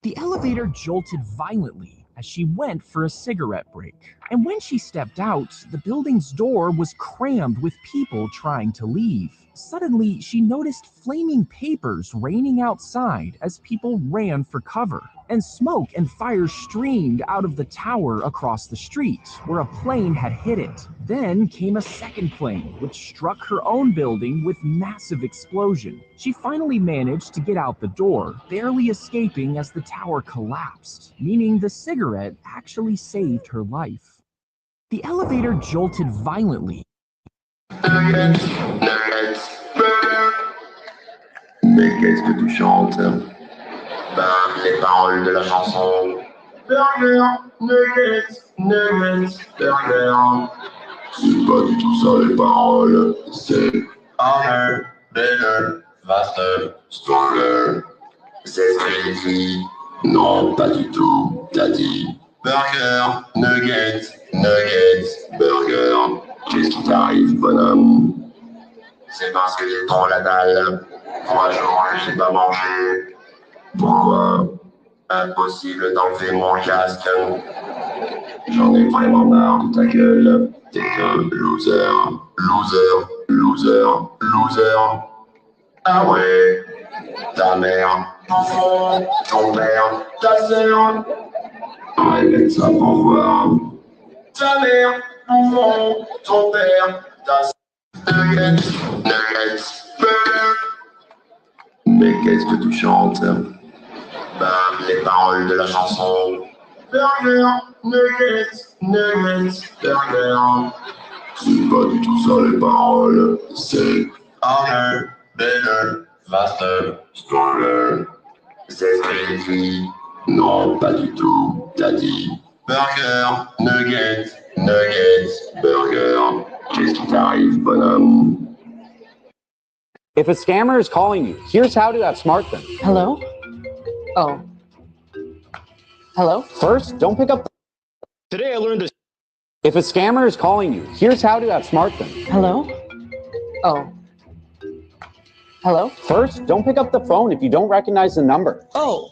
The elevator jolted violently as she went for a cigarette break. And when she stepped out, the building's door was crammed with people trying to leave. Suddenly, she noticed flaming papers raining outside as people ran for cover, and smoke and fire streamed out of the tower across the street, where a plane had hit it. Then came a second plane, which struck her own building with massive explosion. She finally managed to get out the door, barely escaping as the tower collapsed, meaning the cigarette actually saved her life. The elevator jolted violently. Mais qu'est-ce que tu chantes? Ben, les paroles de la chanson. Burger, nuggets, nuggets, burger. C'est pas du tout ça les paroles. C'est harder, better, faster, stronger. C'est ce que j'ai dit. Non, pas du tout. T'as dit burger, nuggets, nuggets, burger. Qu'est-ce qui t'arrive, bonhomme? C'est parce que j'ai trop la dalle. 3 jours, j'ai pas mangé. Pourquoi? Impossible d'enlever mon casque. J'en ai vraiment marre de ta gueule. T'es un loser, loser, loser, loser. Ah ouais, ta mère, ton père, ta sœur. Répète ça pour voir. Ta mère, ton père, ta sœur. Nuggets, nuggets, burger. Mais qu'est-ce que tu chantes? Ben, les paroles de la chanson. Burger, nuggets, nuggets, burger. C'est pas du tout ça les paroles. C'est harder, better, faster, stronger. C'est ce que j'ai dit. Non, pas du tout. T'as dit burger, nuggets, nuggets, burger. Qu'est-ce qui t'arrive, bonhomme? If a scammer is calling you, here's how to outsmart them. Hello? Oh. Hello? First, don't pick up the... Today I learned this. If a scammer is calling you, here's how to outsmart them. Hello? Oh. Hello? First, don't pick up the phone if you don't recognize the number. Oh.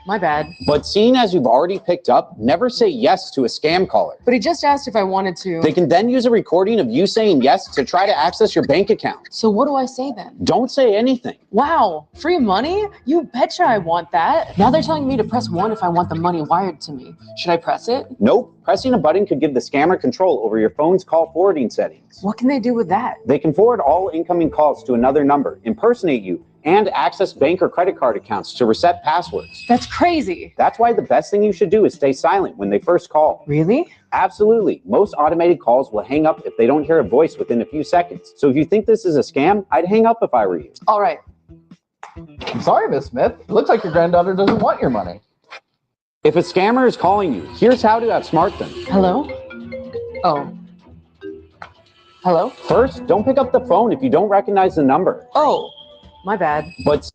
My bad. But seeing as you've already picked up, never say yes to a scam caller. But he just asked if I wanted to. They can then use a recording of you saying yes to try to access your bank account. So what do I say then? Don't say anything. Wow, free money? You betcha I want that. Now they're telling me to press 1 if I want the money wired to me. Should I press it? Nope. Pressing a button could give the scammer control over your phone's call forwarding settings. What can they do with that? They can forward all incoming calls to another number, impersonate you, and access bank or credit card accounts to reset passwords. That's crazy. That's why the best thing you should do is stay silent when they first call. Really? Absolutely. Most automated calls will hang up if they don't hear a voice within a few seconds. So if you think this is a scam, I'd hang up if I were you. All right. I'm sorry, Miss Smith. It looks like your granddaughter doesn't want your money. If a scammer is calling you, here's how to outsmart them. Hello? Oh. Hello? First, don't pick up the phone if you don't recognize the number. Oh. My bad. But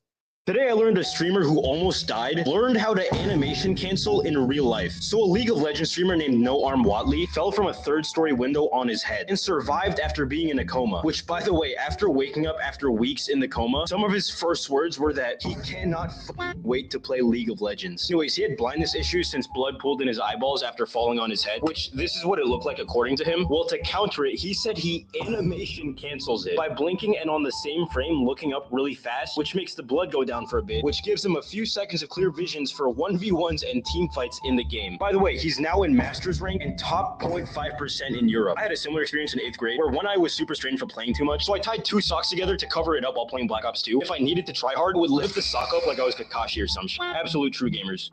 Today I learned a streamer who almost died learned how to animation cancel in real life. So a League of Legends streamer named No Arm Watley fell from a 3rd-story window on his head and survived after being in a coma. Which, by the way, after waking up after weeks in the coma, some of his first words were that he cannot wait to play League of Legends. Anyways, he had blindness issues since blood pooled in his eyeballs after falling on his head, which this is what it looked like according to him. Well, to counter it, he said he animation cancels it by blinking and on the same frame looking up really fast, which makes the blood go down for a bit, which gives him a few seconds of clear visions for 1v1s and team fights in the game. By the way, he's now in Masters rank and top 0.5% in Europe. I had a similar experience in 8th grade where one eye was super strained from playing too much, so I tied 2 socks together to cover it up while playing Black Ops 2. If I needed to try hard, I would lift the sock up like I was Kakashi or some shit. Absolute true gamers.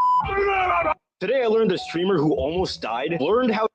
Today I learned a streamer who almost died learned how.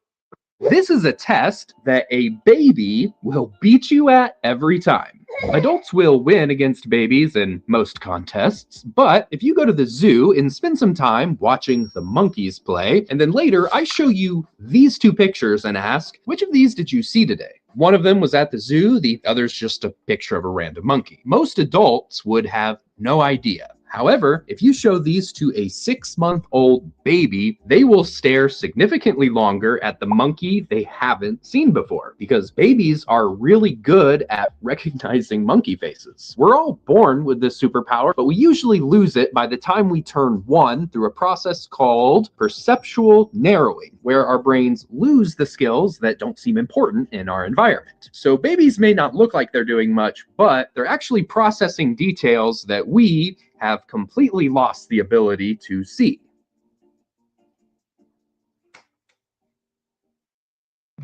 This is a test that a baby will beat you at every time. Adults will win against babies in most contests, but if you go to the zoo and spend some time watching the monkeys play, and then later I show you these 2 pictures and ask, which of these did you see today? One of them was at the zoo, the other's just a picture of a random monkey. Most adults would have no idea. However, if you show these to a 6-month-old baby, they will stare significantly longer at the monkey they haven't seen before, because babies are really good at recognizing monkey faces. We're all born with this superpower, but we usually lose it by the time we turn 1 through a process called perceptual narrowing, where our brains lose the skills that don't seem important in our environment. So babies may not look like they're doing much, but they're actually processing details that we have completely lost the ability to see.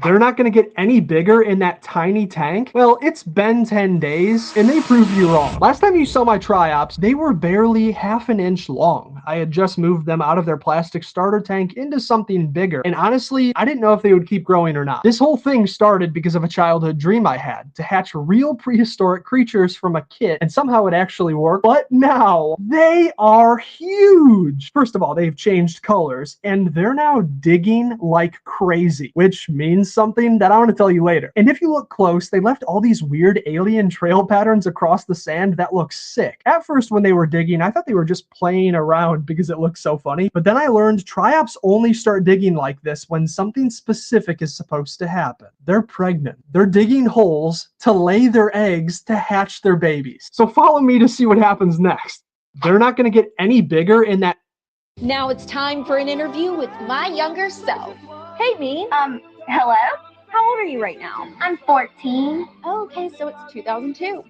They're not going to get any bigger in that tiny tank? Well, it's been 10 days, and they proved you wrong. Last time you saw my Triops, they were barely half an inch long. I had just moved them out of their plastic starter tank into something bigger, and honestly, I didn't know if they would keep growing or not. This whole thing started because of a childhood dream I had, to hatch real prehistoric creatures from a kit, and somehow it actually worked. But now, they are huge! First of all, they've changed colors, and they're now digging like crazy, which means something that I want to tell you later. And if you look close, they left all these weird alien trail patterns across the sand that look sick. At first, when they were digging, I thought they were just playing around because it looked so funny. But then I learned Triops only start digging like this when something specific is supposed to happen. They're pregnant. They're digging holes to lay their eggs to hatch their babies. So follow me to see what happens next. They're not going to get any bigger in that. Now it's time for an interview with my younger self. Hey, me. Hello? How old are you right now? I'm 14. Oh, okay, so it's 2002.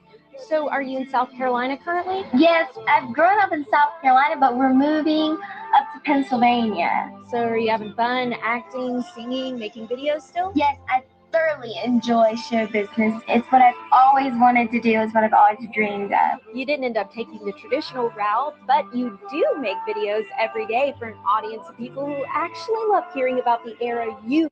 So are you in South Carolina currently? Yes, I've grown up in South Carolina, but we're moving up to Pennsylvania. So are you having fun acting, singing, making videos still? Yes, I thoroughly enjoy show business. It's what I've always wanted to do. It's what I've always dreamed of. You didn't end up taking the traditional route, but you do make videos every day for an audience of people who actually love hearing about the era you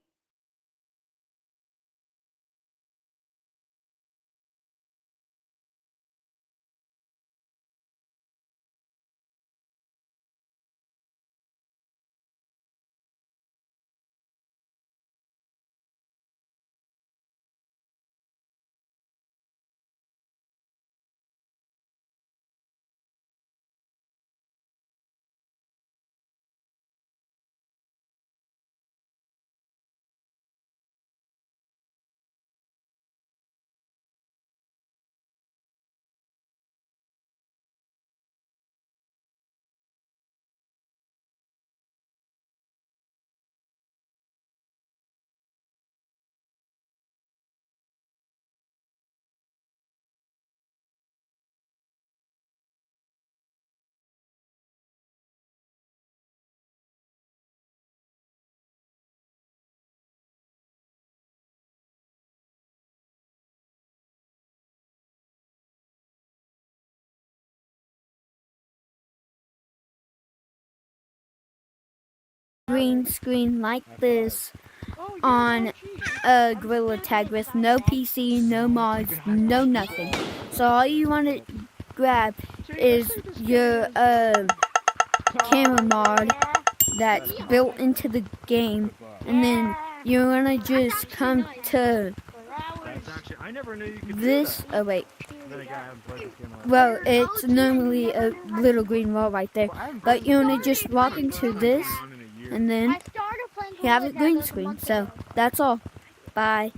green screen like this on a Gorilla Tag with no PC, no mods, no nothing. So all you want to grab is your camera mod that's built into the game, and then you're gonna just come to this. Oh wait. Well, it's normally a little green wall right there, but you want to just walk into this, and then you have a green screen. So that's all. Bye.